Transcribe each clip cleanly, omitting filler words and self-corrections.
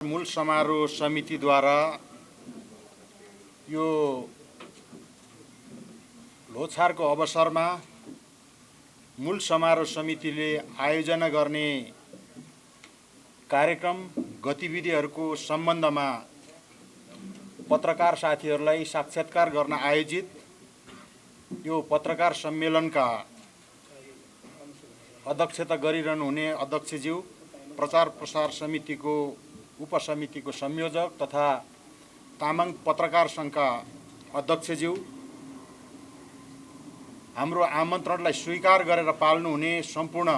मूल समारोह समितिद्वारा यो लोछारको अवसरमा मूल समारोह समितिले आयोजना गर्ने कार्यक्रम गतिविधिहरूको सम्बन्धमा पत्रकार साथीहरूलाई साक्षात्कार गर्न आयोजित यो पत्रकार सम्मेलनका अध्यक्षता गरिरहनु हुने अध्यक्षज्यू, प्रचार प्रसार समितिको उपसमितिको संयोजक तथा तामाङ पत्रकार सङ्घका अध्यक्षज्यू, हाम्रो आमन्त्रणलाई स्वीकार गरेर पाल्नुहुने सम्पूर्ण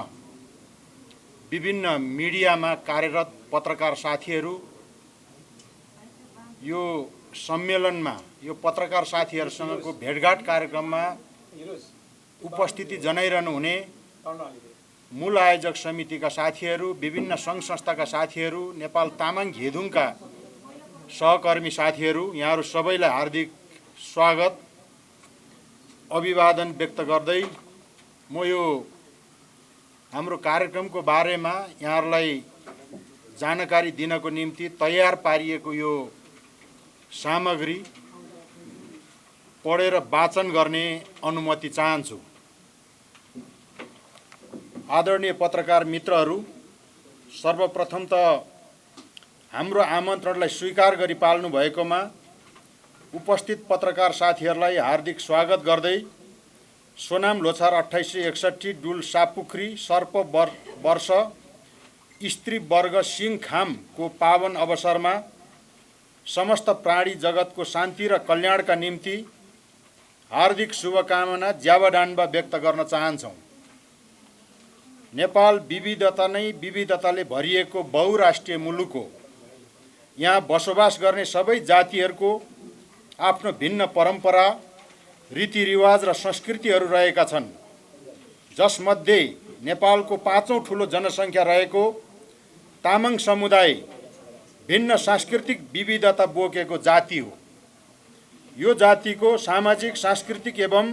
विभिन्न मिडियामा कार्यरत पत्रकार साथीहरू, यो सम्मेलनमा यो पत्रकार साथीहरूसँगको भेटघाट कार्यक्रममा उपस्थिति जनाइरहनु हुने मूल आयोजक समितिका साथीहरू, विभिन्न सङ्घ संस्थाका साथीहरू, नेपाल तामाङ घेदुङका सहकर्मी साथीहरू, यहाँहरू सबैलाई हार्दिक स्वागत अभिवादन व्यक्त गर्दै म यो हाम्रो कार्यक्रमको बारेमा यहाँहरूलाई जानकारी दिनको निम्ति तयार पारिएको यो सामग्री पढेर वाचन गर्ने अनुमति चाहन्छु। आदरणीय पत्रकार मित्रहरू, सर्वप्रथम त हाम्रो आमन्त्रणलाई स्वीकार गरी पाल्नु भएकोमा उपस्थित पत्रकार साथीहरूलाई हार्दिक स्वागत गर्दै सोनाम लोछार 2861 डुल सापुख्री सर्प वर्ष स्त्री वर्ग सिङखामको पावन अवसरमा समस्त प्राणी जगतको शान्ति र कल्याणका निम्ति हार्दिक शुभकामना ज्यावडान्बा व्यक्त गर्न चाहन्छौँ। नेपाल विविधता नै विविधताले भरिएको बहुराष्ट्रिय मुलुक हो। यहाँ बसोबास गर्ने सबै जातिहरूको आफ्नो भिन्न परम्परा, रीतिरिवाज र संस्कृतिहरू रहेका छन्, जसमध्ये नेपालको 5औं ठुलो जनसङ्ख्या रहेको तामाङ समुदाय भिन्न सांस्कृतिक विविधता बोकेको जाति हो। यो जातिको सामाजिक, सांस्कृतिक एवं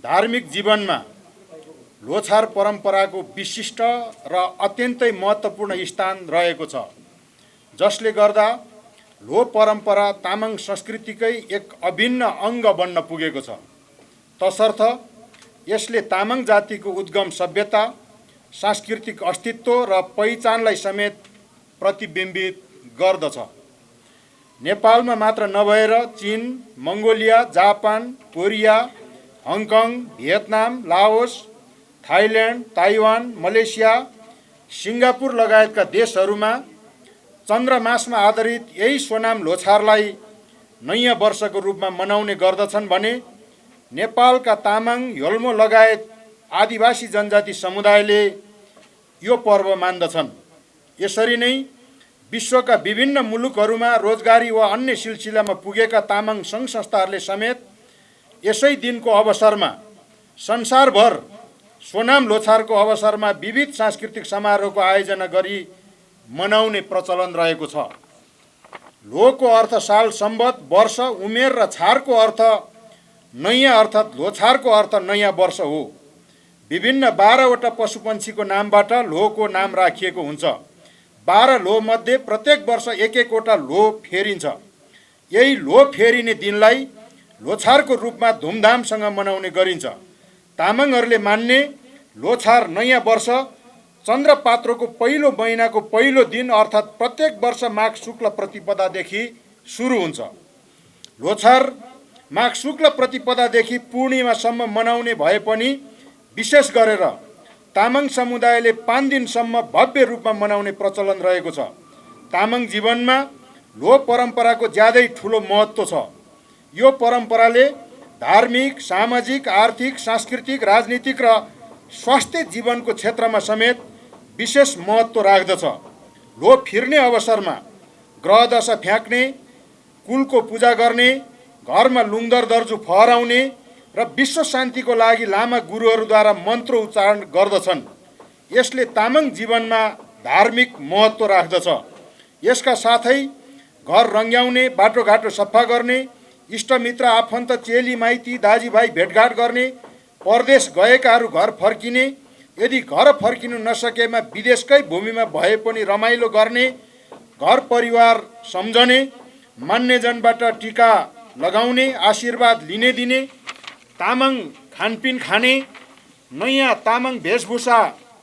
धार्मिक जीवनमा लोछार परम्पराको विशिष्ट र अत्यन्तै महत्त्वपूर्ण स्थान रहेको छ, जसले गर्दा लो परम्परा तामाङ संस्कृतिकै एक अभिन्न अङ्ग बन्न पुगेको छ। तसर्थ यसले तामाङ जातिको उद्गम सभ्यता, सांस्कृतिक अस्तित्व र पहिचानलाई समेत प्रतिबिम्बित गर्दछ। नेपालमा मात्र नभएर चीन, Mongolia, Japan, Korea, Hong Kong, Vietnam, Laos, Thailand, Taiwan, Malaysia, Singapore लगायतका देशहरूमा चन्द्रमासमा आधारित यही सोनाम लोछारलाई नयाँ वर्षको रूपमा मनाउने गर्दछन् भने नेपालका तामाङ, योल्मो लगायत आदिवासी जनजाति समुदायले यो पर्व मान्दछन्। यसरी नै विश्वका विभिन्न मुलुकहरूमा रोजगारी वा अन्य सिलसिलामा पुगेका तामाङ सङ्घ संस्थाहरूले समेत यसै दिनको अवसरमा संसारभर सोनाम लोछारको अवसरमा विविध सांस्कृतिक समारोहको आयोजना गरी मनाउने प्रचलन रहेको छ। लोको अर्थ साल, सम्वत, वर्ष, उमेर र छारको अर्थ नयाँ अर्थात् लोछारको अर्थ नयाँ वर्ष हो। विभिन्न 12वटा पशुपन्छीको नामबाट लोको नाम राखिएको हुन्छ। 12 लो मध्ये प्रत्येक वर्ष एक एकवटा लो फेरिन्छ। यही लो फेरिने दिनलाई लोछारको रूपमा धुमधामसँग मनाउने गरिन्छ। तामाङहरूले मान्ने लोछार नयाँ वर्ष चन्द्रपात्रोको पहिलो महिनाको पहिलो दिन अर्थात् प्रत्येक वर्ष माघ शुक्ल प्रतिपदादेखि सुरु हुन्छ। लोछार माघ शुक्ल प्रतिपदादेखि पूर्णिमासम्म मनाउने भए पनि विशेष गरेर तामाङ समुदायले 5 दिनसम्म भव्य रूपमा मनाउने प्रचलन रहेको छ। तामाङ जीवनमा लो परम्पराको ज्यादै ठुलो महत्त्व छ। यो परम्पराले धार्मिक, सामाजिक, आर्थिक, सांस्कृतिक, राजनीतिक र स्वास्थ्य जीवनको क्षेत्रमा समेत विशेष महत्त्व राख्दछ। लो फिर्ने अवसरमा ग्रह दशा फ्याँक्ने, कुलको पूजा गर्ने, घरमा लुङ्दर दर्जु फहराउने र विश्व शान्तिको लागि लामा गुरुहरूद्वारा मन्त्र उच्चारण गर्दछन्। यसले तामाङ जीवनमा धार्मिक महत्त्व राख्दछ। यसका साथै घर रङ्ग्याउने, बाटोघाटो सफा गर्ने, इष्टमित्र, आफन्त, चेली माइती, दाजुभाइ भेटघाट गर्ने, परदेश गएकाहरू घर फर्किने, यदि घर फर्किनु नसकेमा विदेशकै भूमिमा भए पनि रमाइलो गर्ने, घर परिवार सम्झने, मान्यजनबाट टीका लगाउने, आशीर्वाद लिने दिने, तामाङ खानपिन खाने, नयाँ तामाङ वेशभूषा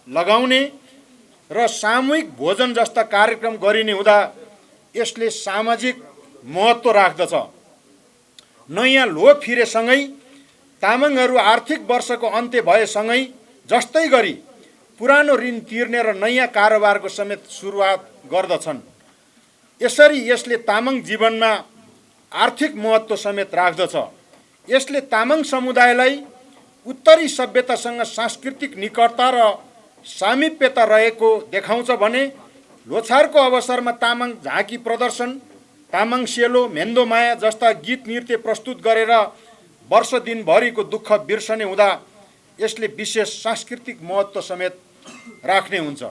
लगाउने र सामूहिक भोजन जस्ता कार्यक्रम गरिने हुँदा यसले सामाजिक महत्त्व राख्दछ। नयाँ लो फिरेसँगै तामाङहरू आर्थिक वर्षको अन्त्य भएसँगै जस्तै गरी पुरानो ऋण तिर्ने र नयाँ कारोबारको समेत सुरुवात गर्दछन्। यसरी यसले तामाङ जीवनमा आर्थिक महत्त्व समेत राख्दछ। यसले तामाङ समुदायलाई उत्तरी सभ्यतासँग सांस्कृतिक निकटता र सामिप्यता रहेको देखाउँछ भने लोछारको अवसरमा तामाङ झाँकी प्रदर्शन, तामाङ सेलो, मेन्दोमाया जस्ता गीत नृत्य प्रस्तुत गरेर वर्ष दिनभरिको दुःख बिर्सने हुँदा यसले विशेष सांस्कृतिक महत्त्व समेत राख्ने हुन्छ।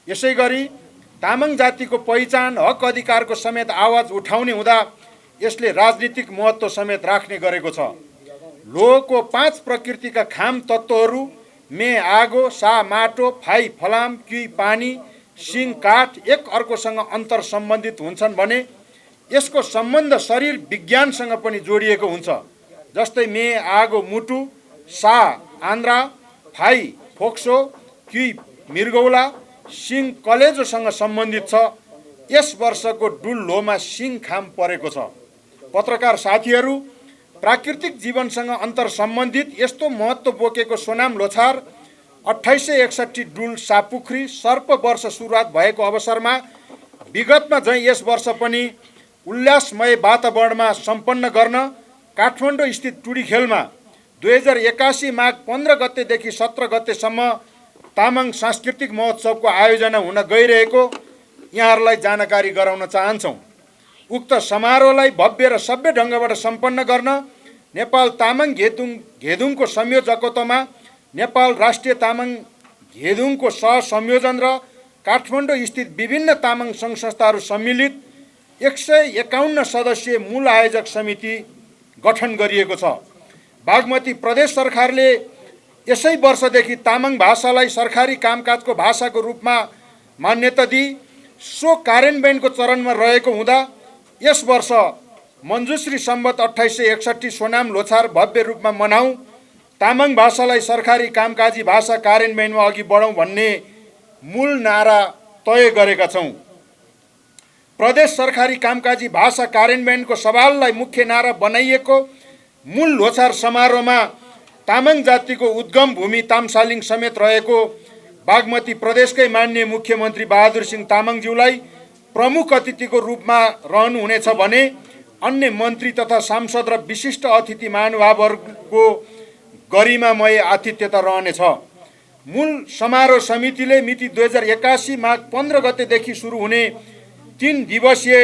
यसै गरी तामाङ जातिको पहिचान, हक अधिकारको समेत आवाज उठाउने हुँदा यसले राजनीतिक महत्त्व समेत राख्ने गरेको छ। लोहको 5 प्रकृतिका खाम तत्त्वहरू मे आगो, सा माटो, फाई फलाम, क्युई पानी, सिङ काठ एक अर्कोसँग अन्तर सम्बन्धित हुन्छन् भने यसको सम्बन्ध शरीर विज्ञानसँग पनि जोडिएको हुन्छ। जस्तै मे आगो मुटु, सा आन्द्रा, फाई फोक्सो, क्युई मृगौला, सिङ कलेजोसँग सम्बन्धित छ। यस वर्षको डुल लोमा सिङ खाम परेको छ। पत्रकार साथीहरू, प्राकृतिक जीवनसँग अन्तर सम्बन्धित यस्तो महत्त्व बोकेको सोनाम लोछार 2861 डुल सापुख्री सर्प वर्ष सुरुवात भएको अवसरमा विगतमा झैँ यस वर्ष पनि उल्लासमय वातावरणमा सम्पन्न गर्न काठमाडौँ स्थित टुडीखेलमा 2081 माघ 15 गतेदेखि 17 गतेसम्म तामाङ सांस्कृतिक महोत्सवको आयोजना हुन गइरहेको यहाँहरूलाई जानकारी गराउन चाहन्छौँ। उक्त समारोहलाई भव्य र सभ्य ढङ्गबाट सम्पन्न गर्न नेपाल तामाङ घेदुङको संयोजकत्वमा नेपाल राष्ट्रिय तामाङ घेदुङको सहसंयोजन र काठमाडौँ स्थित विभिन्न तामाङ सङ्घ संस्थाहरू सम्मिलित 151 सदस्यीय मूल आयोजक समिति गठन गरिएको छ। बागमती प्रदेश सरकारले यसै वर्षदेखि तामाङ भाषालाई सरकारी कामकाजको भाषाको रूपमा मान्यता दिई सो कार्यान्वयनको चरणमा रहेको हुँदा यस वर्ष मञ्जुश्री सम्वत 2861 सोनाम लोछार भव्य रूपमा मनाऊ, तामाङ भाषालाई सरकारी कामकाजी भाषा कार्यान्वयनमा अघि बढौँ भन्ने मूल नारा तय गरेका छौँ। प्रदेश सरकारी कामकाजी भाषा कार्यान्वयनको सवाललाई मुख्य नारा बनाइएको मूल लोछार समारोहमा तामाङ जातिको उद्गम भूमि तामसालिङ समेत रहेको बागमती प्रदेशकै माननीय मुख्यमन्त्री बहादुर सिंह तामाङज्यूलाई प्रमुख अतिथिको रूपमा रहनुहुनेछ भने अन्य मन्त्री तथा सांसद र विशिष्ट अतिथि महानुभावहरूको गरिमामय आतिथ्यता रहनेछ। मूल समारोह समितिले मिति 2081 माघ 15 गतेदेखि सुरु हुने 3 दिवसीय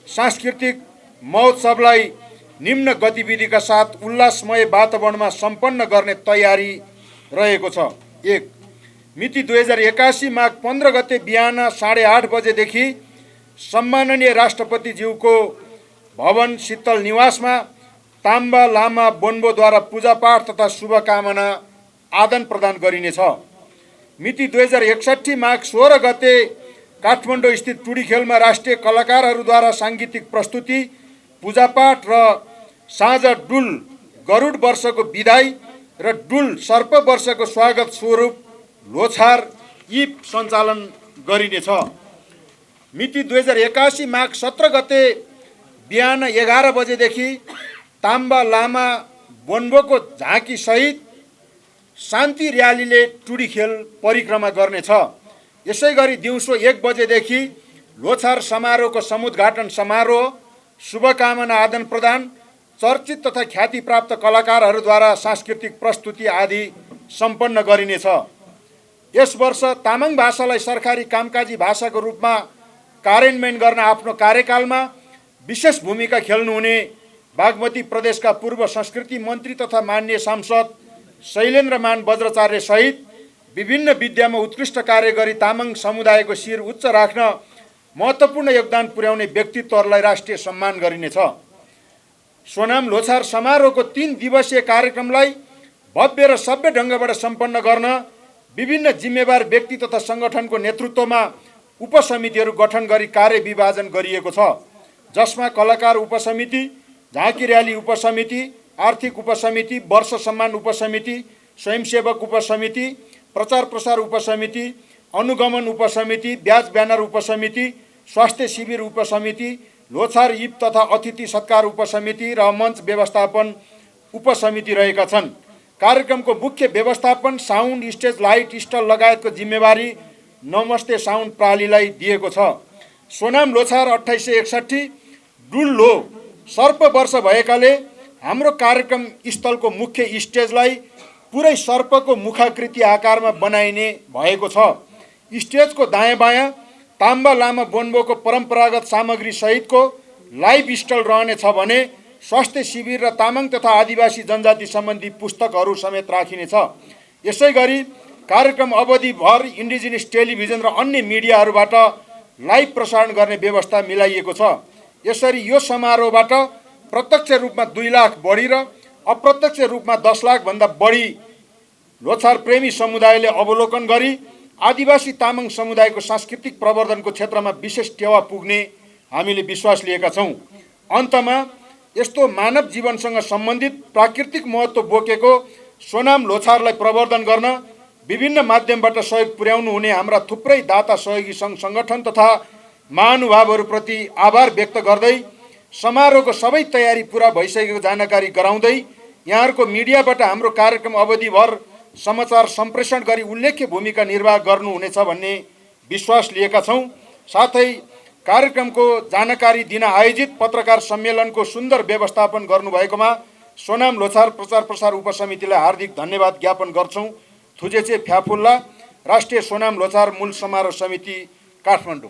सांस्कृतिक महोत्सवलाई निम्न गतिविधिका साथ उल्लासमय वातावरणमा सम्पन्न गर्ने तयारी रहेको छ। 1. मिति 2081 माघ 15 गते बिहान 8:30 बजेदेखि सम्माननीय राष्ट्रपतिज्यूको भवन शीतल निवासमा ताम्बा लामा बोन्बोद्वारा पूजापाठ तथा शुभकामना आदान प्रदान गरिनेछ। मिति 2061 माघ 16 गते काठमाडौँ स्थित टुडीखेलमा राष्ट्रिय कलाकारहरूद्वारा साङ्गीतिक प्रस्तुति, पूजापाठ र साँझ डुल गरुड वर्षको विदाई र डुल सर्प वर्षको स्वागत स्वरूप लोछार ईद सञ्चालन गरिनेछ। मिति 2081 माघ 17 गते बिहान 11 बजेदेखि ताम्बा लामा बोन्बोको झाँकी सहित शान्ति र्यालीले टुडीखेल परिक्रमा गर्नेछ। यसै गरी दिउँसो 1 बजेदेखि लोछार समारोहको समुद्घाटन समारोह, शुभकामना आदान प्रदान, चर्चित तथा ख्यातिप्राप्त कलाकारहरूद्वारा सांस्कृतिक प्रस्तुति आदि सम्पन्न गरिनेछ। यस वर्ष तामाङ भाषालाई सरकारी कामकाजी भाषाको रूपमा कार्यान्वयन गर्न आफ्नो कार्यकालमा विशेष भूमिका खेल्नुहुने बागमती प्रदेशका पूर्व संस्कृति मन्त्री तथा माननीय सांसद शैलेन्द्रमान वज्राचार्य सहित विभिन्न विद्यामा उत्कृष्ट कार्य गरी तामाङ समुदायको शिर उच्च राख्न महत्त्वपूर्ण योगदान पुर्याउने व्यक्तित्वहरूलाई राष्ट्रिय सम्मान गरिनेछ। सोनाम लोछार समारोहको 3 दिवसीय कार्यक्रमलाई भव्य र सभ्य ढङ्गबाट सम्पन्न गर्न विभिन्न जिम्मेवार व्यक्ति तथा सङ्गठनको नेतृत्वमा उपसमितिहरू गठन गरी कार्य विभाजन गरिएको छ, जसमा कलाकार उपसमिति, झाँकी र्याली उपसमिति, आर्थिक उपसमिति, वर्ष सम्मान उपसमिति, स्वयंसेवक उपसमिति, प्रचार प्रसार उपसमिति, अनुगमन उपसमिति, ब्याज ब्यानर उपसमिति, स्वास्थ्य शिविर उपसमिति, लोछार ईद तथा अतिथि सत्कार उपसमिति र मञ्च व्यवस्थापन उपसमिति रहेका छन्। कार्यक्रमको मुख्य व्यवस्थापन, साउन्ड, स्टेज लाइट, स्टल लगायतको जिम्मेवारी नमस्ते साउन्ड प्रणालीलाई दिएको छ। सोनाम लोछार 2861 डुल्लो सर्प वर्ष भएकाले हाम्रो कार्यक्रम स्थलको मुख्य स्टेजलाई पुरै सर्पको मुखाकृति आकारमा बनाइने भएको छ। स्टेजको दायाँ बायाँ ताम्बा लामा बोन्बोको परम्परागत सामग्री सहितको लाइभ स्टल रहनेछ भने स्वास्थ्य शिविर र तामाङ तथा आदिवासी जनजाति सम्बन्धी पुस्तकहरू समेत राखिनेछ। यसै गरी कार्यक्रम अवधिभर इन्डिजिनियस टेलिभिजन र अन्य मिडियाहरूबाट लाइभ प्रसारण गर्ने व्यवस्था मिलाइएको छ। यसरी यो समारोहबाट प्रत्यक्ष रूपमा 2 लाख बढी र अप्रत्यक्ष रूपमा 10 लाख भन्दा बढी लोछार प्रेमी समुदायले अवलोकन गरी आदिवासी तामाङ समुदायको सांस्कृतिक प्रवर्धनको क्षेत्रमा विशेष टेवा पुग्ने हामीले विश्वास लिएका छौँ। अन्तमा यस्तो मानव जीवनसँग सम्बन्धित प्राकृतिक महत्त्व बोकेको सोनाम लोछारलाई प्रवर्धन गर्न विभिन्न माध्यमबाट सहयोग पुर्याउनु हुने हाम्रा थुप्रै दाता सहयोगी सङ्घ सङ्गठन तथा महानुभावहरूप्रति आभार व्यक्त गर्दै समारोहको सबै तयारी पुरा भइसकेको जानकारी गराउँदै यहाँहरूको मिडियाबाट हाम्रो कार्यक्रम अवधिभर समाचार सम्प्रेषण गरी उल्लेख्य भूमिका निर्वाह गर्नुहुनेछ भन्ने विश्वास लिएका छौँ। साथै कार्यक्रमको जानकारी दिन आयोजित पत्रकार सम्मेलनको सुन्दर व्यवस्थापन गर्नुभएकोमा सोनाम लोछार प्रचार प्रसार उपसमितिलाई हार्दिक धन्यवाद ज्ञापन गर्छौँ। थुजेचे फ्याफुल्ला, राष्ट्रिय सोनाम लोछार मूल समारोह समिति, काठमाडौँ।